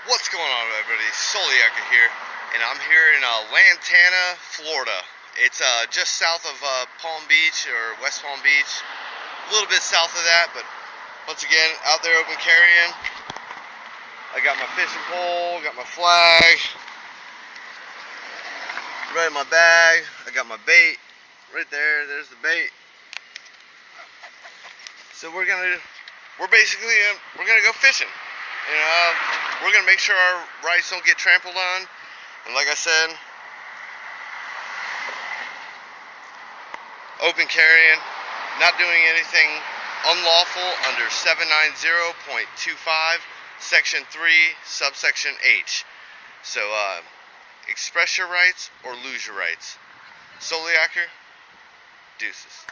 What's going on, everybody? Soliaka here, and I'm here in Lantana, Florida. It's just south of Palm Beach, or West Palm Beach. A little bit south of that, but once again, out there open carrying. I got my fishing pole, got my flag, right in my bag. I got my bait right there. There's the bait. So we're gonna go fishing. We're gonna make sure our rights don't get trampled on, and like I said, open carrying, not doing anything unlawful under 790.25 section 3 subsection H. So express your rights or lose your rights. Soliaker, deuces.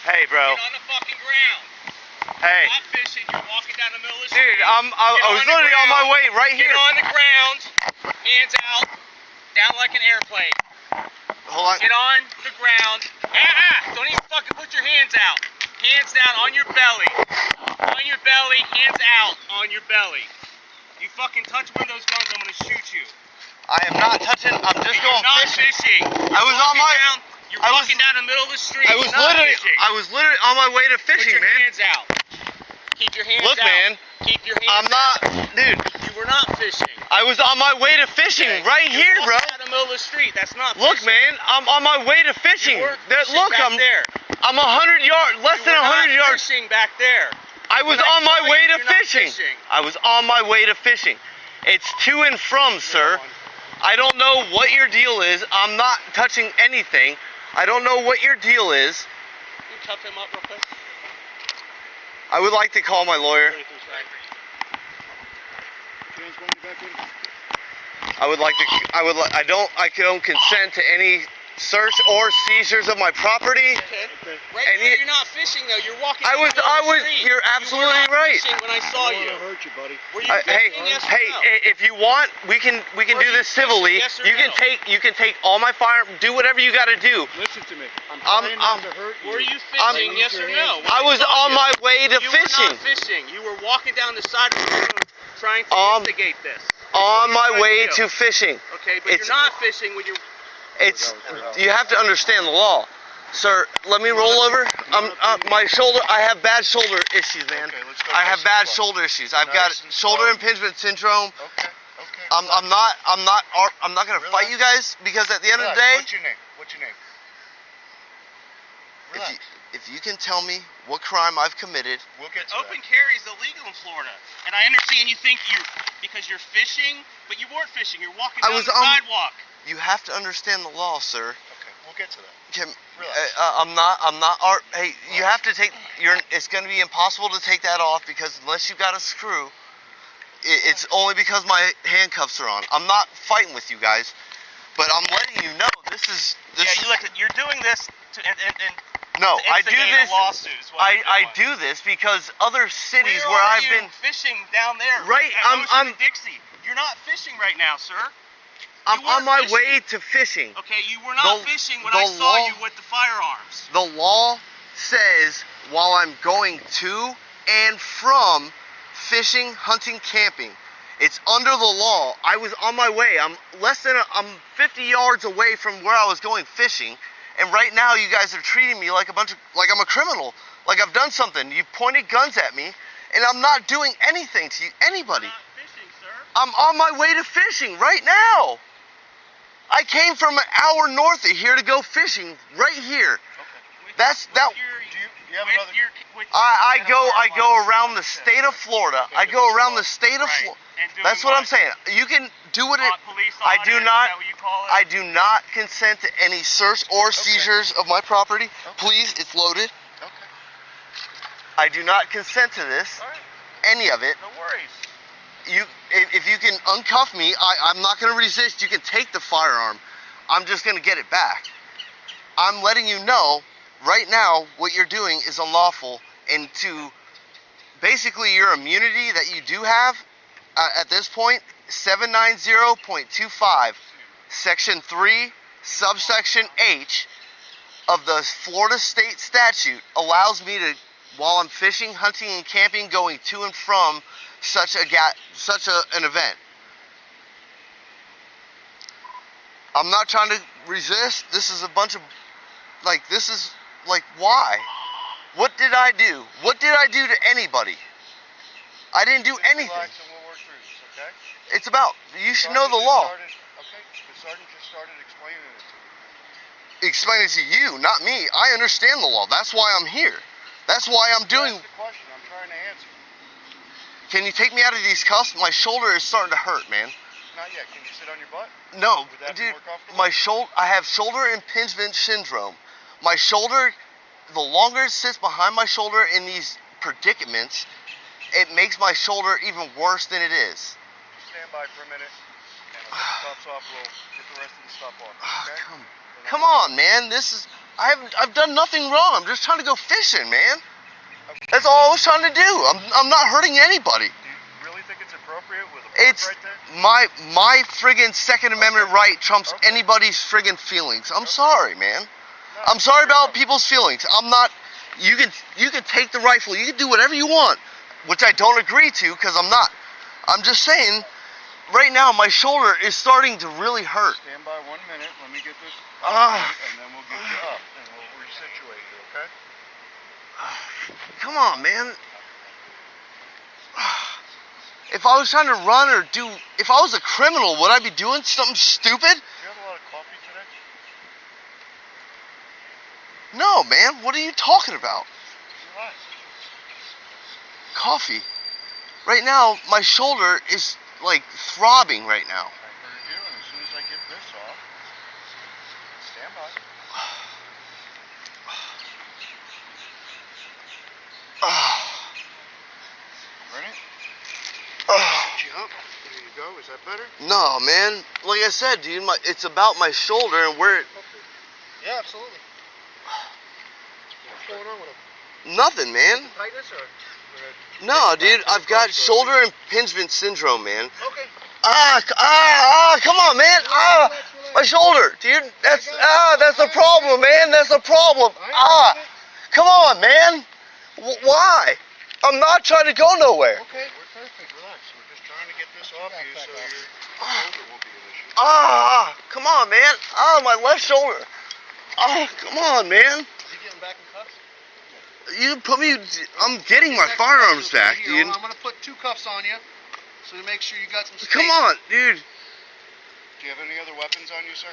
Hey, bro. Get on the fucking ground. Hey. Not fishing. You're walking down the middle of the Dude, street. I was literally on my way right here. Get on the ground. Hands out. Down like an airplane. Hold on. Get on the ground. Don't even fucking put your hands out. Hands down on your belly. On your belly. Hands out on your belly. You fucking touch one of those guns, I'm gonna shoot you. I am not touching. I'm just going fishing. I was on my. You're walking down the middle of the street. I was literally on my way to fishing, man. man. Put your hands out. Keep your hands Look, out. man. Keep your hands out. Dude. You were not fishing. I was on my way to fishing right here, bro. Down the middle of the street. That's not Look, fishing. man. I'm on my way to fishing. Look, I'm there. I'm 100 yards, less than 100 yards. Fishing back there. I was on my way to fishing. I was on my way to fishing. It's to and from, sir. I don't know what your deal is. I'm not touching anything. I don't know what your deal is. Can you tough him up real quick? I would like to call my lawyer. I don't consent to any search or seizures of my property. Okay. Right now, you're not fishing though. You're walking. You're absolutely right. When I saw you. I hurt you, buddy. Were you fishing? Yes or no? If you want, we can do this civilly. Yes or You can take all my fire. Do whatever you got to do. Listen to me. I'm trying not to hurt you. Were you fishing? Yes or no? I was on my way to fishing. You were not fishing. You were walking down the side of the road trying to instigate this. On my way to fishing. Okay, but you're not fishing when you're. You have to understand the law, sir. Let me roll over. My shoulder. I have bad shoulder issues, man. I have bad shoulder issues. I've got shoulder impingement syndrome. Okay. I'm not gonna fight you guys because at the end of the day. What's your name? Relax. If you can tell me what crime I've committed. We'll get to Open carry is illegal in Florida, and I understand you think because you're fishing, but you weren't fishing. You're walking down the sidewalk. You have to understand the law, sir. Okay, we'll get to that. Hey, you have to take. It's going to be impossible to take that off because unless you got a screw, it's only because my handcuffs are on. I'm not fighting with you guys, but I'm letting you know this is. You're doing this No, I do this. I do do this because other cities where I've been fishing down there. Right, I'm Dixie. You're not fishing right now, sir. I'm on my way to fishing. Okay, you were not fishing when I saw you with the firearms. The law says while I'm going to and from fishing, hunting, camping, it's under the law. I was on my way. I'm 50 yards away from where I was going fishing, and right now you guys are treating me like like I'm a criminal, like I've done something. You pointed guns at me, and I'm not doing anything to anybody. You're not fishing, sir. I'm on my way to fishing right now. I came from an hour north of here to go fishing right here. Okay. I go around the state of Florida. I go around the state of Florida. That's what I'm saying. You can do it. I do not consent to any search or seizures of my property. Please, it's loaded. Okay. I do not consent to this. Any of it. No worries. If you can uncuff me, I'm not going to resist. You can take the firearm. I'm just going to get it back. I'm letting you know right now what you're doing is unlawful, and to basically your immunity that you do have at this point, 790.25, Section 3, Subsection H of the Florida State Statute allows me to, while I'm fishing, hunting, and camping, going to and from such an event. I'm not trying to resist. This is a bunch of why? What did I do? What did I do to anybody? I didn't do anything. Relax and we'll work through this, okay? It's about, you should know the law. The sergeant just started explaining it to me. Explain it to you, not me. I understand the law. That's why I'm here. That's why I'm doing. That's the question I'm trying to answer. Can you take me out of these cuffs? My shoulder is starting to hurt, man. Not yet. Can you sit on your butt? No, Would that be dude. more comfortable? I have shoulder impingement syndrome. My shoulder, the longer it sits behind my shoulder in these predicaments, it makes my shoulder even worse than it is. Stand by for a minute, and I'll get the cuffs off. We'll get the rest of the stuff off. Okay? Come on, man. I've done nothing wrong. I'm just trying to go fishing, man. Okay. That's all I was trying to do. I'm not hurting anybody. Do you really think it's appropriate with a It's right there? my friggin' Second Amendment right trumps anybody's friggin' feelings. I'm sorry, man. I'm sorry about people's feelings. I'm not. You can take the rifle. You can do whatever you want, which I don't agree to because I'm not. I'm just saying. Right now, my shoulder is starting to really hurt. Stand by 1 minute. Let me get this Ah. and then we'll get you up and we'll resituate you, okay? Come on, man. If I was trying to run or if I was a criminal, would I be doing something stupid? Do you have a lot of coffee today? No, man. What are you talking about? Relax. Coffee. Right now, my shoulder is like throbbing right now. I heard you, and as soon as Stand by. Ready? Up. There you go. Is that better? No, man. Like I said, dude, it's about my shoulder and where it... Yeah, absolutely. What's going on with him? Nothing, man. Tightness or? No, dude, I've got shoulder impingement syndrome, man. Okay. Come on, man. My shoulder, dude. That's the problem, man. That's the problem. Come on, man. Why? I'm not trying to go nowhere. Okay, we're perfect. Relax. We're just trying to get this off you so your shoulder won't be an issue. Come on, man. My left shoulder. Come on, man. You getting back in cuffs? You put me. I'm getting my firearms back, dude. I'm gonna put 2 cuffs on you, so to make sure you got some space. Come on, dude. Do you have any other weapons on you, sir?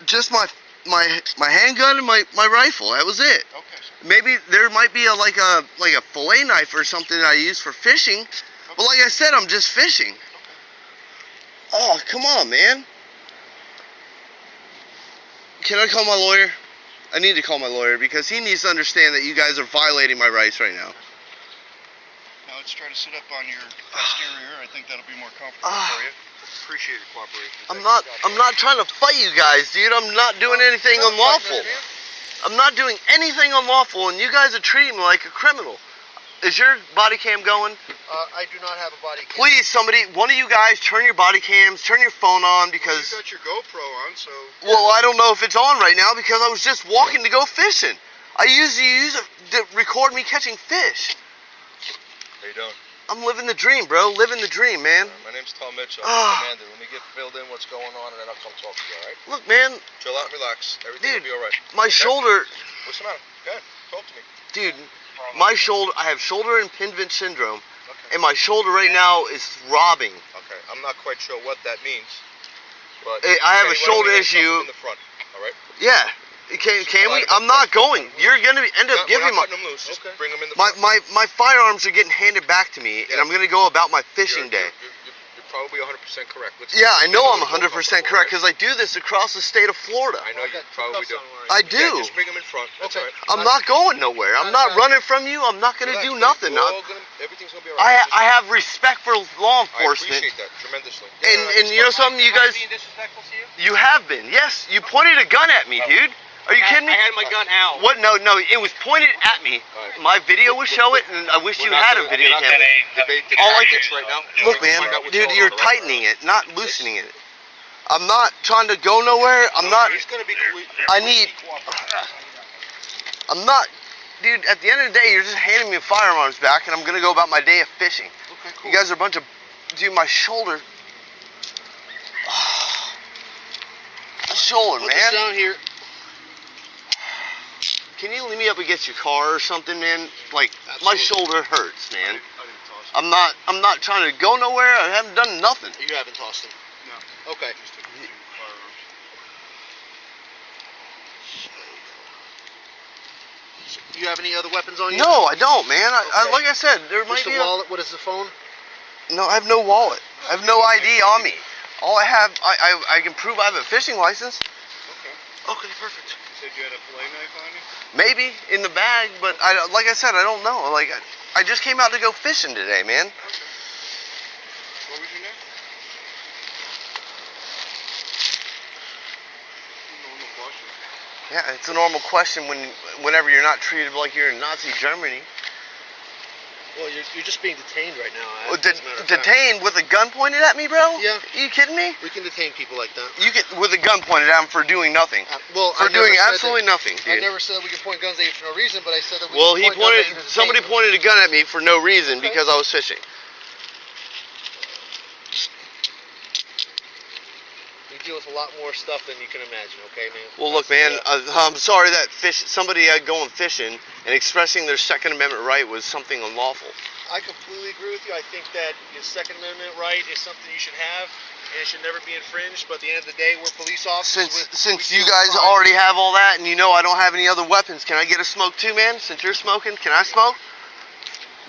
Just my handgun and my rifle. That was it. Okay, sir. Maybe there might be like a fillet knife or something that I use for fishing. But like I said, I'm just fishing. Oh, come on, man. Can I call my lawyer? I need to call my lawyer because he needs to understand that you guys are violating my rights right now. Now let's try to sit up on your posterior. I think that'll be more comfortable for you. Appreciate your cooperation. I'm not trying to fight you guys, dude. I'm not doing anything unlawful. I'm not doing anything unlawful, and you guys are treating me like a criminal. Is your body cam going? I do not have a body cam. Please, somebody, one of you guys, turn your body cams, turn your phone on because... You got your GoPro on, so... Well, I don't know if it's on right now because I was just walking to go fishing. I usually use it to record me catching fish. How you doing? I'm living the dream, bro. Living the dream, man. My name's Tom Mitchell. I'm the commander. Let me get filled in what's going on, and then I'll come talk to you, all right? Look, man. Chill out and relax. Everything Dude, will be all right. My shoulder... What's the matter? Go ahead. Talk to me. Dude, my shoulder... I have shoulder impingement syndrome, Okay. and my shoulder right now is throbbing. Okay. I'm not quite sure what that means, but... I have a shoulder issue. In the front, all right? Yeah. Can we? I'm not going. You're gonna end up giving my... We're not cutting them loose. Just bring them in the front. My firearms are getting handed back to me, and I'm gonna go about my fishing day. You're probably 100% correct. Yeah, I know I'm 100% correct because I do this across the state of Florida. I know you probably do. I do. Yeah, just bring them in front. That's all right. I'm not going nowhere. I'm not running from you. I'm not gonna do nothing. Everything's gonna be all right. I have respect for law I enforcement. appreciate that tremendously. And you know something, you guys. Being disrespectful to you? You have been. Yes, you pointed a gun at me, dude. Are you kidding me? I had my gun out. What? No, it was pointed at me. My video will show it, and I wish you had a video camera. All I can right now. look, man, dude, you're tightening it, not loosening it. I'm not trying to go nowhere. I'm not. I need. I'm not, dude. At the end of the day, you're just handing me firearms back, and I'm gonna go about my day of fishing. Okay, cool. You guys are a bunch of, dude. My shoulder. My shoulder, Put man. this down here. Can you leave me up against your car or something, man? Like, my shoulder hurts, man. I'm not trying to go nowhere. I haven't done nothing. You haven't tossed them? No. Okay. Do you have any other weapons on you? No, I don't, man. Okay. Like I said, there might Just be the wallet. What is the phone? No, I have no wallet. I have no ID on me. All I have, I can prove I have a fishing license. Okay. Okay, perfect. You said you had a fillet knife on you? Maybe in the bag, but like I said, I don't know. Like I just came out to go fishing today, man. Okay. What was your name? Normal question. Yeah, it's a normal question whenever you're not treated like you're in Nazi Germany. Well, you're just being detained right now. Well, detained with a gun pointed at me, bro? Yeah. Are you kidding me? We can detain people like that. You get with a gun pointed at him for doing nothing. For doing absolutely nothing, dude. I never said we could point guns at you for no reason, but I said that we Well, could point guns at you to somebody detain pointed a gun at me for no reason because I was fishing. We deal with a lot more stuff than you can imagine, okay, man? Well, look, man, I'm sorry that somebody going fishing and expressing their Second Amendment right was something unlawful. I completely agree with you. I think that your Second Amendment right is something you should have, and it should never be infringed. But at the end of the day, we're police officers. Since you guys already have all that, and you know I don't have any other weapons, can I get a smoke too, man? Since you're smoking, can I smoke?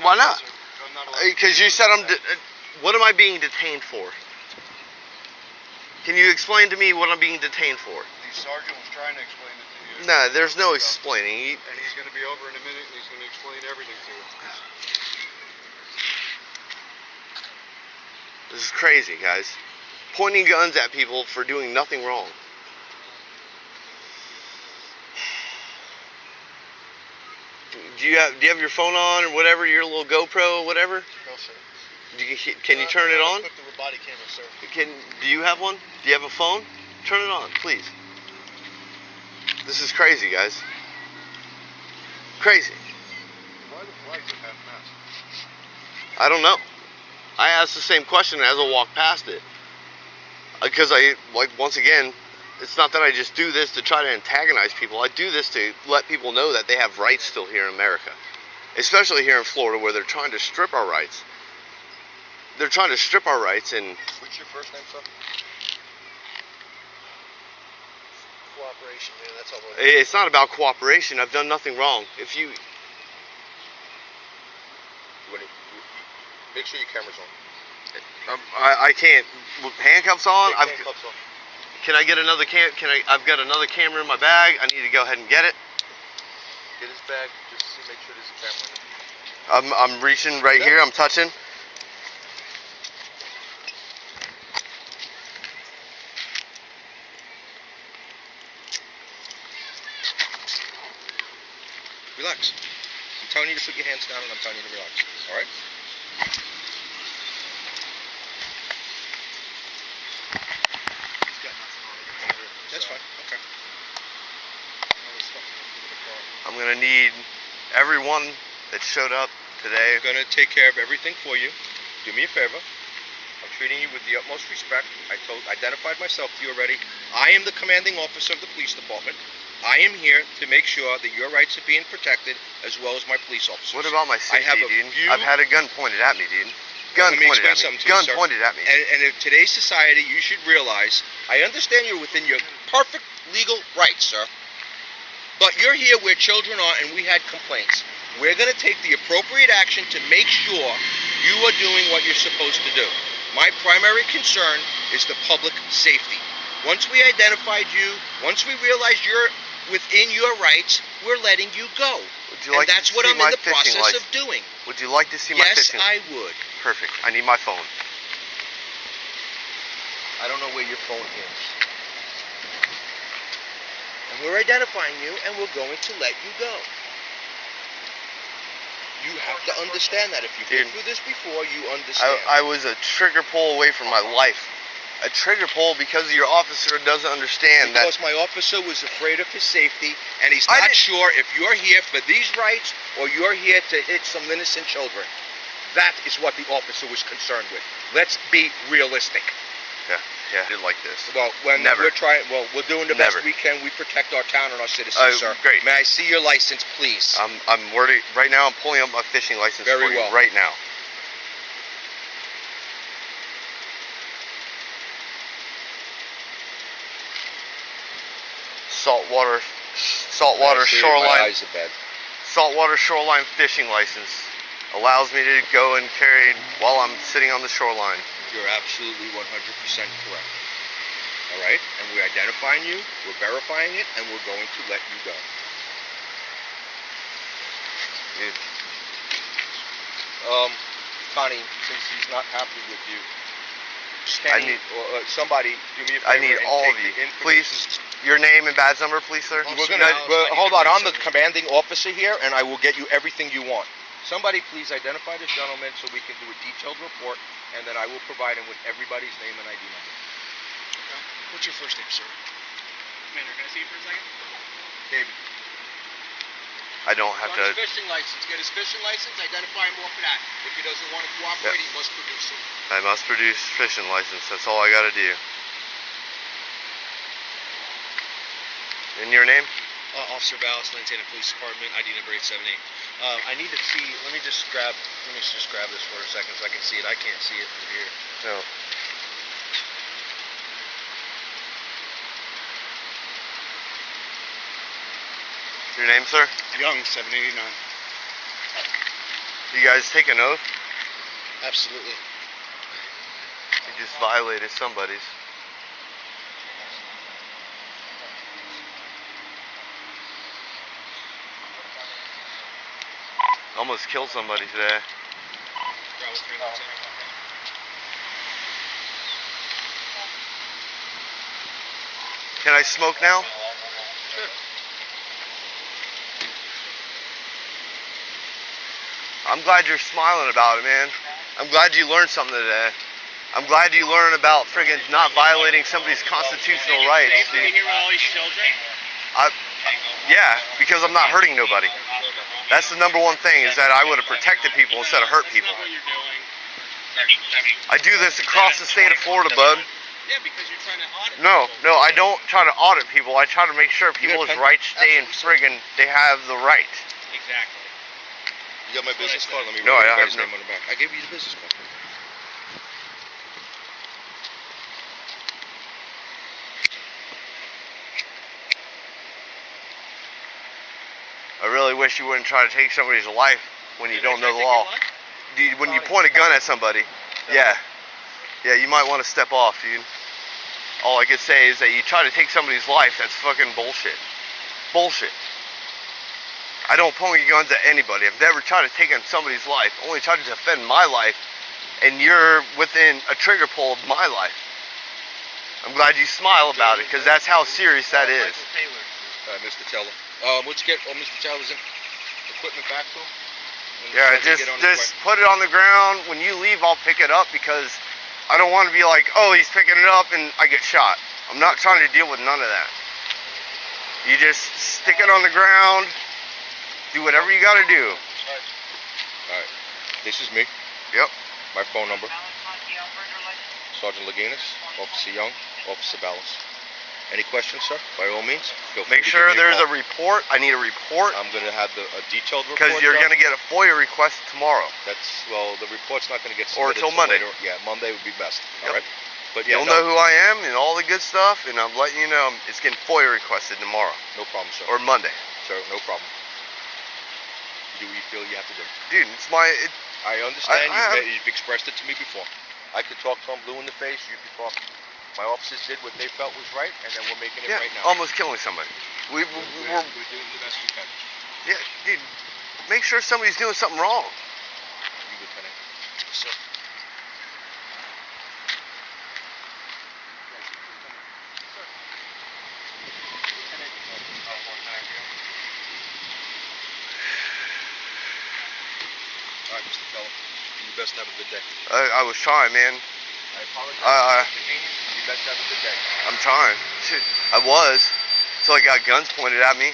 Why not? Because you said what am I being detained for? Can you explain to me what I'm being detained for? The sergeant was trying to explain it to you. Nah, there's no explaining. And he's going to be over in a minute, and he's going to explain everything to you. This is crazy, guys. Pointing guns at people for doing nothing wrong. Do you have your phone on or whatever, your little GoPro or whatever? No, sir. Can you turn it on? Equipped with body camera, sir. Do you have one? Do you have a phone? Turn it on, please. This is crazy, guys. Crazy. Why the flags at half-mast? I don't know. I asked the same question as I walked past it. Because once again, it's not that I just do this to try to antagonize people. I do this to let people know that they have rights still here in America. Especially here in Florida, where they're trying to strip our rights. They're trying to strip our rights and... What's your first name, sir? Cooperation, man. That's all. It's not about cooperation. I've done nothing wrong. If you... Make sure your camera's on. I can't. With handcuffs on? Take handcuffs on. Can I get another I've got another camera in my bag. I need to go ahead and get it. Get his bag. Just make sure there's a camera in it. I'm reaching right here. I'm touching. Relax. I'm telling you to put your hands down, and I'm telling you to relax. All right? He's got nothing on it. That's fine. Okay. I'm gonna need everyone that showed up today. I'm gonna take care of everything for you. Do me a favor. I'm treating you with the utmost respect. Identified myself to you already. I am the commanding officer of the police department. I am here to make sure that your rights are being protected, as well as my police officers. What about my safety, I have a dude? few- I've had a gun pointed at me, dude. Gun Let me pointed explain at me. something to you, Gun sir. pointed at me. And in today's society, you should realize, I understand you're within your perfect legal rights, sir. But you're here where children are, and we had complaints. We're going to take the appropriate action to make sure you are doing what you're supposed to do. My primary concern is the public safety. Once we identified you, once we realized you're within your rights, we're letting you go. Would you like and that's to what see I'm my in the fishing process license? of doing. Would you like to see my Yes, fishing? I would. Perfect. I need my phone. I don't know where your phone is. And we're identifying you, and we're going to let you go. You have to understand that. If you've been Dude, through this before, you understand. I was a trigger pull away from my life. A trigger pull because your officer doesn't understand that. Because my officer was afraid of his safety, and he's I not didn't- sure if you're here for these rights or you're here to hit some innocent children. That is what the officer was concerned with. Let's be realistic. Yeah, I did like this. Well, when Never. we're doing the best Never. we can. We protect our town and our citizens, sir. Great. May I see your license, please? I'm worried right now. I'm pulling up my fishing license Very for well. you right now. Saltwater May I see my shoreline. eyes are bad. Saltwater shoreline fishing license allows me to go and carry while I'm sitting on the shoreline. You're absolutely 100% correct. All right? And we're identifying you, we're verifying it, and we're going to let you go. Dude, Connie, since he's not happy with you, I Kenny, need- or somebody, do me a favor I need and all take of you. the information. Please, your name and badge number, please, sir. We're gonna, hold on, I'm the commanding officer here, and I will get you everything you want. Somebody please identify this gentleman so we can do a detailed report, and then I will provide him with everybody's name and ID number. What's your first name, sir? Commander, can I see you for a second? David. I don't have On his to. fishing license. Get his fishing license, identify him off of that. If he doesn't want to cooperate, he must produce it. I must produce fishing license. That's all I got to do. And your name? Officer Vallis, Lantana Police Department, ID number 878. I need to see. Let me just grab this for a second so I can see it. I can't see it from here. No. Your name, sir? Young, 789. You guys take an oath? Absolutely. You just violated somebody's. almost killed somebody today. Bravo 3 Lantana. Can I smoke now? Sure. I'm glad you're smiling about it, man. I'm glad you learned something today. I'm glad you learned about friggin' not violating somebody's constitutional rights, Safe to be dude. here with all these children? Yeah, because I'm not hurting nobody. That's the number one thing, is that I would have protected people instead of hurt people. That's not what you're doing. I do this across the state of Florida, bud. Yeah, because you're trying to audit No, people. I don't try to audit people. I try to make sure people's rights stay in friggin', they have the right. Exactly. You got my business card? Let me No, write I everybody's have name on the back. I gave you the business card. I really wish you wouldn't try to take somebody's life when you don't know the Take law. your life? When you point a gun at somebody, yeah, you might want to step off, dude. All I could say is that you try to take somebody's life, that's fucking bullshit. Bullshit. I don't point guns at anybody. I've never tried to take on somebody's life. Only tried to defend my life, and you're within a trigger pull of my life. I'm glad you smile about it, because that's how serious that is. Mr. Teller. Let's get Mr. Teller's equipment back to him. And Yeah, so I can get on his just put it on the ground. When you leave, I'll pick it up, because I don't want to be like, oh, he's picking it up and I get shot. I'm not trying to deal with none of that. You just stick it on the ground, do whatever you got to do. Alright. This is me. Yep. My phone number. Sergeant Laganas, Officer Young, Officer Vallis. Any questions, sir? By all means, feel free Make to sure give me there's call. a report. I need a report, I'm going to have a detailed report. because you're done. going to get a FOIA request tomorrow. Well, the report's not going to get Or submitted till Monday. Later. Yeah, Monday would be best. Yep. All right. But yeah, You'll know who I am and all the good stuff, and I'm letting you know it's getting FOIA requested tomorrow no problem, sir. or Monday. Sir, no problem. You do what you feel you have to do. Dude, it's my. I understand. I- You've expressed it to me before. I could talk to him blue in the face. You could talk. My officers did what they felt was right, and then we're making it Yeah, right now. almost killing somebody. We're doing the best we can. yeah, dude. Make sure somebody's doing something wrong. You, Lieutenant. Sir. All right, Mr. Keller. You best have a good day. I was trying, man. I apologize for the I- inconvenience. You best have a good day. I'm trying. Shit, I was. Until I got guns pointed at me.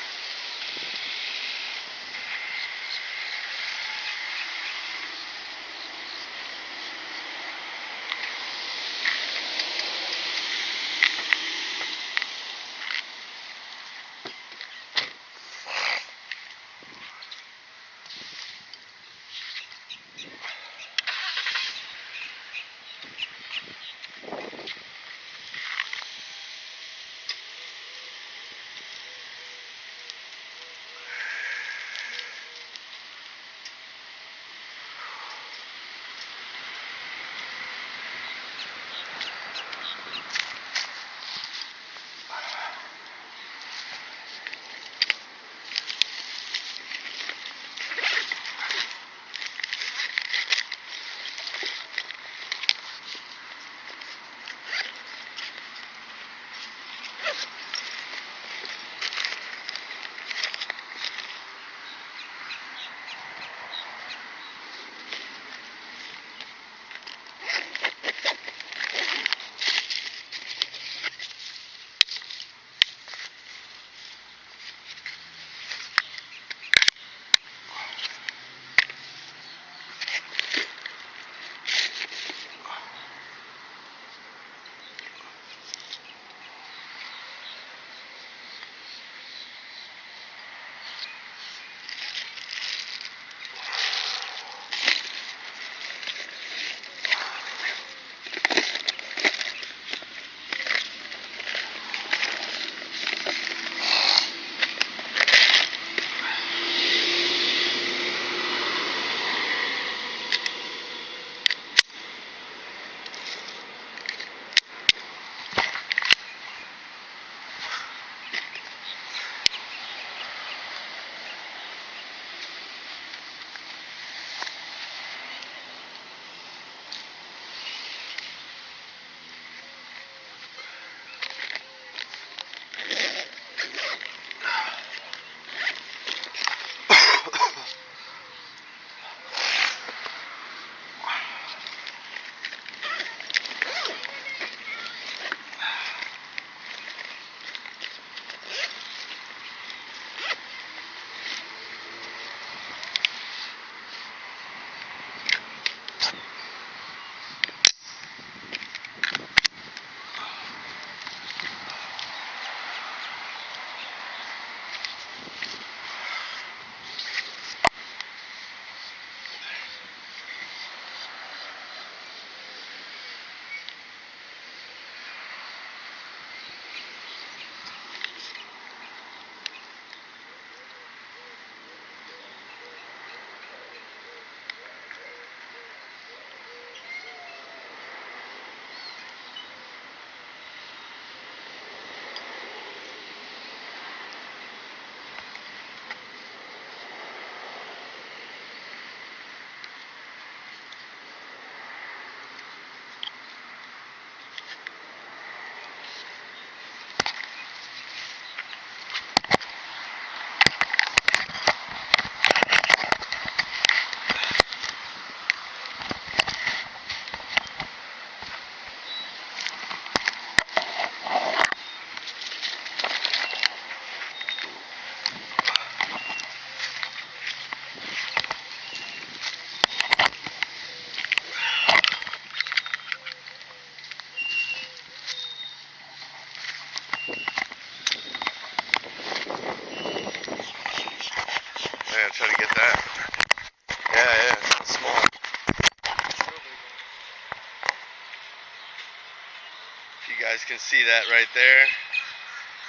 You guys can see that right there.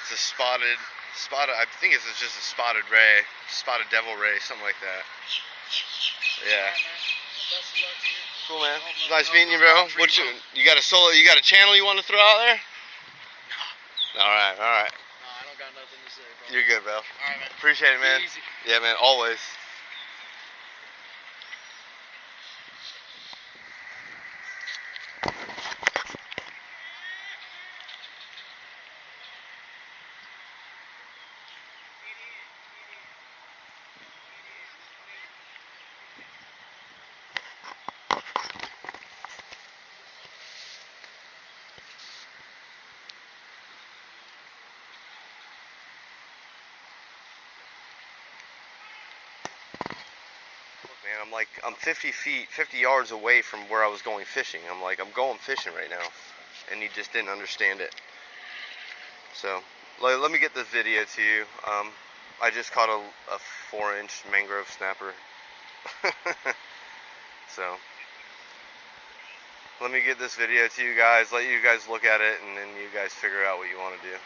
It's a spotted, I think it's just a spotted ray, spotted devil ray, something like that. Yeah. Cool, man. Nice meeting you, bro. What's you got a solo? You got a channel you want to throw out there? All right, all right. No, I don't got nothing to say, bro. You're good, bro. All right, man. Appreciate it, man. Easy. Yeah, man. Always. Man, I'm 50 yards away from where I was going fishing. I'm going fishing right now. And he just didn't understand it. So, let me get this video to you. I just caught a 4-inch mangrove snapper. So, let me get this video to you guys, let you guys look at it, and then you guys figure out what you want to do.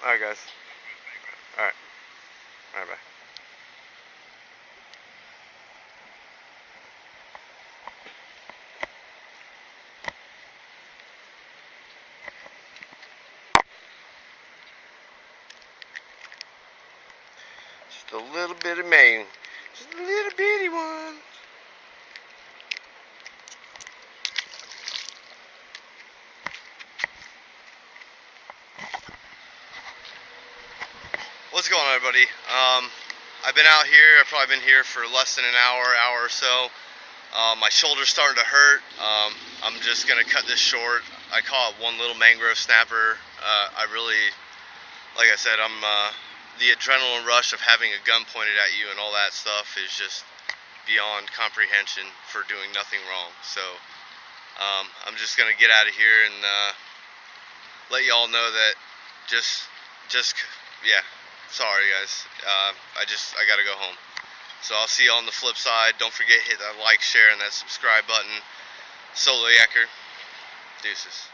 Alright, guys. Alright. Alright, bye. Just a little bit of Maine. Just a little bitty one. What's going on, everybody? I've been out here. I've probably been here for less than an hour or so. My shoulder's starting to hurt. I'm just gonna cut this short. I caught one little mangrove snapper. I really, like I said, the adrenaline rush of having a gun pointed at you and all that stuff is just beyond comprehension for doing nothing wrong. So I'm just gonna get out of here and let y'all know that yeah, sorry guys, I gotta go home. So I'll see you on the flip side. Don't forget, hit that like, share, and that subscribe button. Solo Yacker. Deuces.